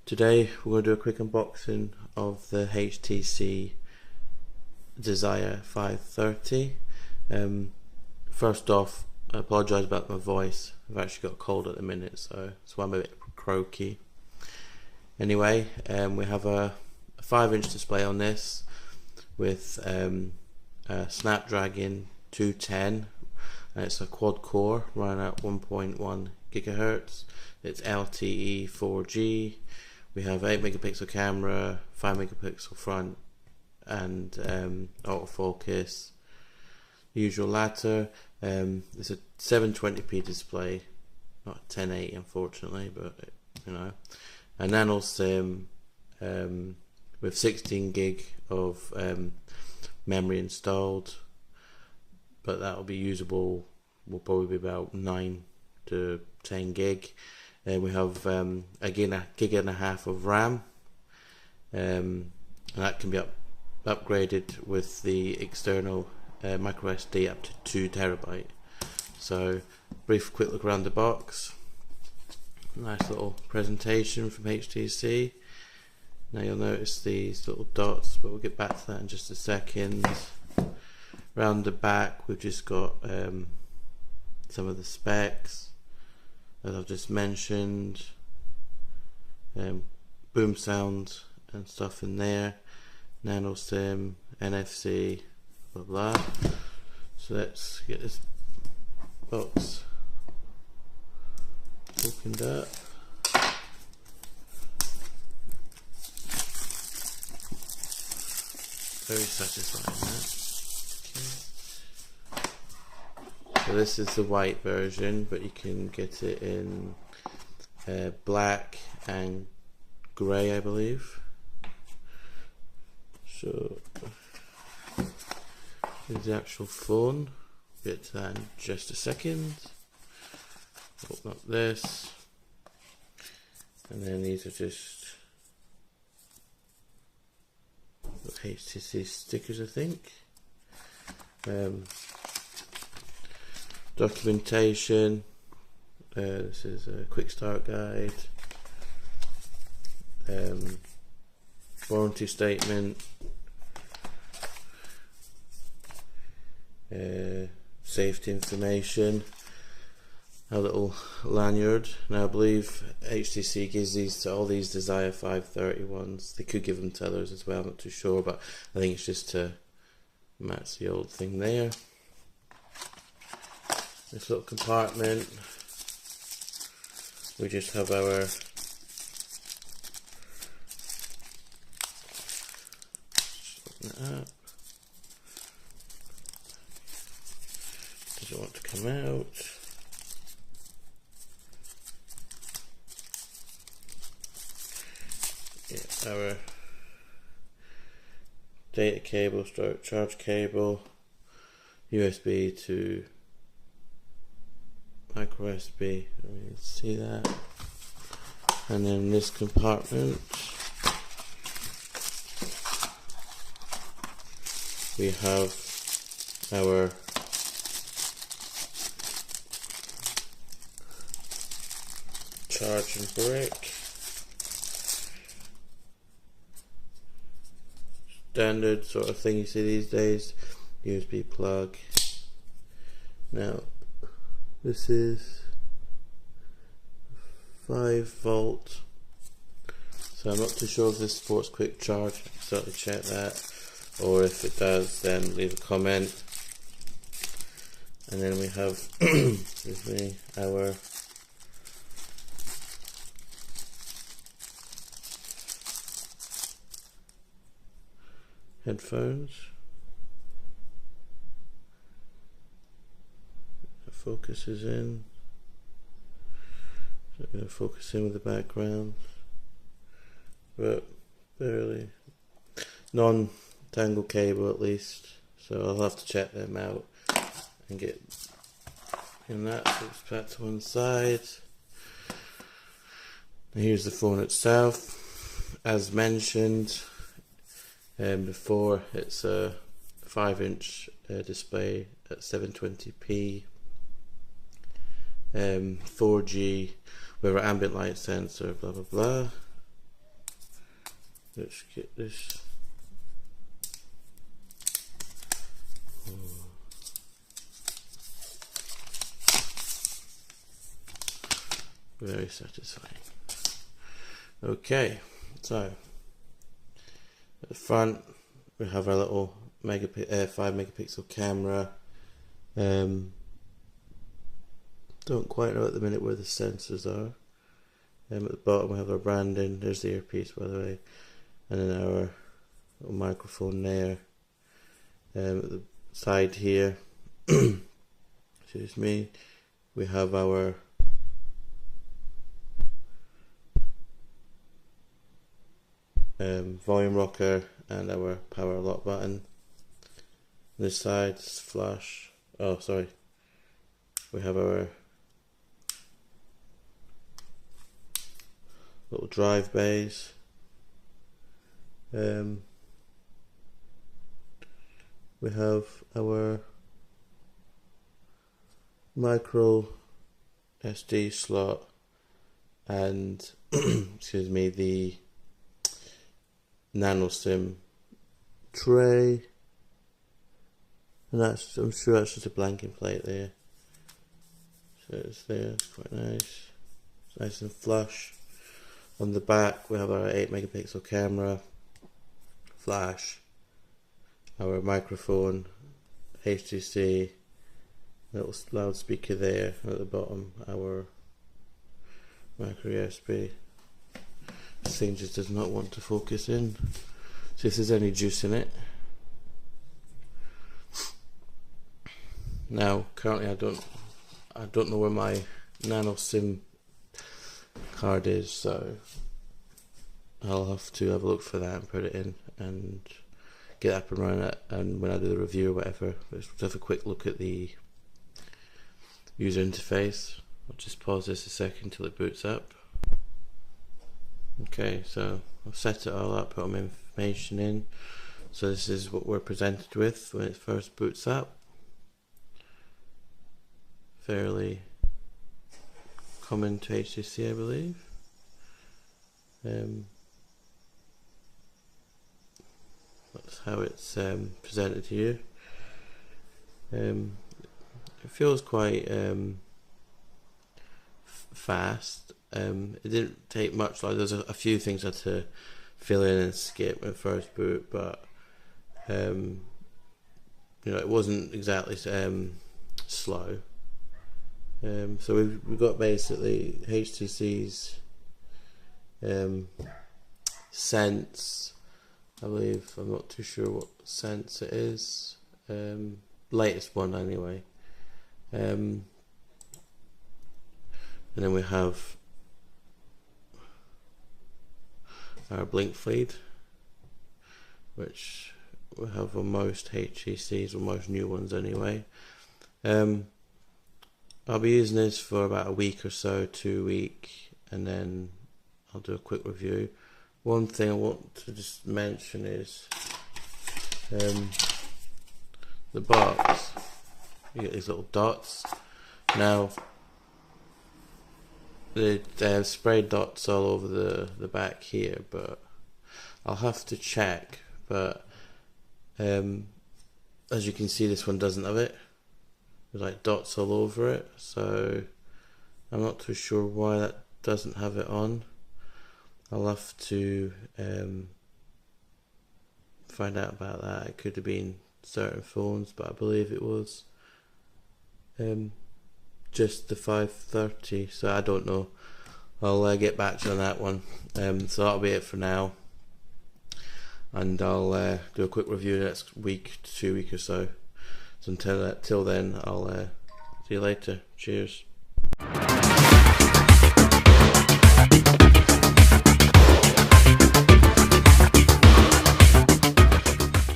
Today we're going to do a quick unboxing of the HTC Desire 530. First off, I apologise about my voice. I've actually got a cold at the minute, so that's why I'm a bit croaky. Anyway, we have a 5-inch display on this with a Snapdragon 210, and it's a quad core running at 1.1 gigahertz. It's LTE 4G. We have 8 megapixel camera, 5 megapixel front, and autofocus. Usual latter. It's a 720p display, not 1080 unfortunately, but you know. A nano SIM with 16 gig of memory installed, but that will be usable. Will probably be about 9 to 10 gig. And we have a gig and a half of RAM, and that can be upgraded with the external micro SD up to 2 terabyte. So, quick look around the box. Nice little presentation from HTC. Now you'll notice these little dots, but we'll get back to that in just a second. Around the back, we've just got some of the specs, as I've just mentioned, boom sound and stuff in there, nano SIM, NFC, blah blah. So let's get this box opened up. Very satisfying, that. So this is the white version, but you can get it in black and grey, I believe. So here's the actual phone. We'll get to that in just a second. Open up this, and then these are just HTC stickers, I think. Documentation. This is a quick start guide. Warranty statement. Safety information. A little lanyard. Now I believe HTC gives these to all these Desire 530 ones. They could give them to others as well, I'm not too sure, but I think it's just to match the old thing there. This little compartment, we just have our open it up. Doesn't want to come out. Yeah, our data cable, charge cable, USB to micro SD. Let me see that. And then this compartment, we have our charging brick. Standard sort of thing you see these days. USB plug. Now this is 5 volt, so I'm not too sure if this supports quick charge. I can certainly check that, or if it does then leave a comment. And then we have excuse me, our headphones. The focus is in. So I'm going to focus in with the background, but barely. Non-tangle cable at least, so I'll have to check them out and get in that. So it's back to one side. And here's the phone itself. As mentioned before, it's a 5-inch display at 720p, 4G with our ambient light sensor, blah blah blah. Let's get this. Very satisfying. Okay, so at the front we have our little 5 megapixel camera. Don't quite know at the minute where the sensors are. At the bottom we have our branding. There's the earpiece, by the way, and then our little microphone there. At the side here, excuse me, we have our volume rocker and our power lock button. This side is flash. Oh, sorry. We have our little drive bays. We have our micro SD slot and excuse me, the nano SIM tray, and that's, I'm sure that's just a blanking plate there. So it's there, it's quite nice. It's nice and flush. On the back we have our 8 megapixel camera, flash, our microphone, HTC, little loudspeaker there, and at the bottom our micro USB. This thing just does not want to focus in. See if there's any juice in it. Now, currently I don't know where my nano SIM card is, so I'll have to have a look for that and put it in and get up and running it. And when I do the review or whatever, let's have a quick look at the user interface. I'll just pause this a second till it boots up. Okay, so I've set it all up, put all my information in. So this is what we're presented with when it first boots up. Fairly common to HTC, I believe. That's how it's presented here. It feels quite fast. It didn't take much. Like there's a few things I had to fill in and skip when first boot, but you know, it wasn't exactly slow. So we've got basically HTC's Sense, I believe. I'm not too sure what Sense it is. Latest one anyway. And then we have our blink feed, which we have on most HTCs, or most new ones anyway. I'll be using this for about a week or so, 2 weeks, and then I'll do a quick review. One thing I want to just mention is the box. You get these little dots. Now they have sprayed dots all over the back here, but I'll have to check. But as you can see, this one doesn't have it. There's like dots all over it, so I'm not too sure why that doesn't have it on. I'll have to find out about that. It could have been certain phones, but I believe it was just the 530, so I don't know. I'll get back to you on that one. So that'll be it for now, and I'll do a quick review next week to 2 weeks or so. So until then, I'll see you later. Cheers.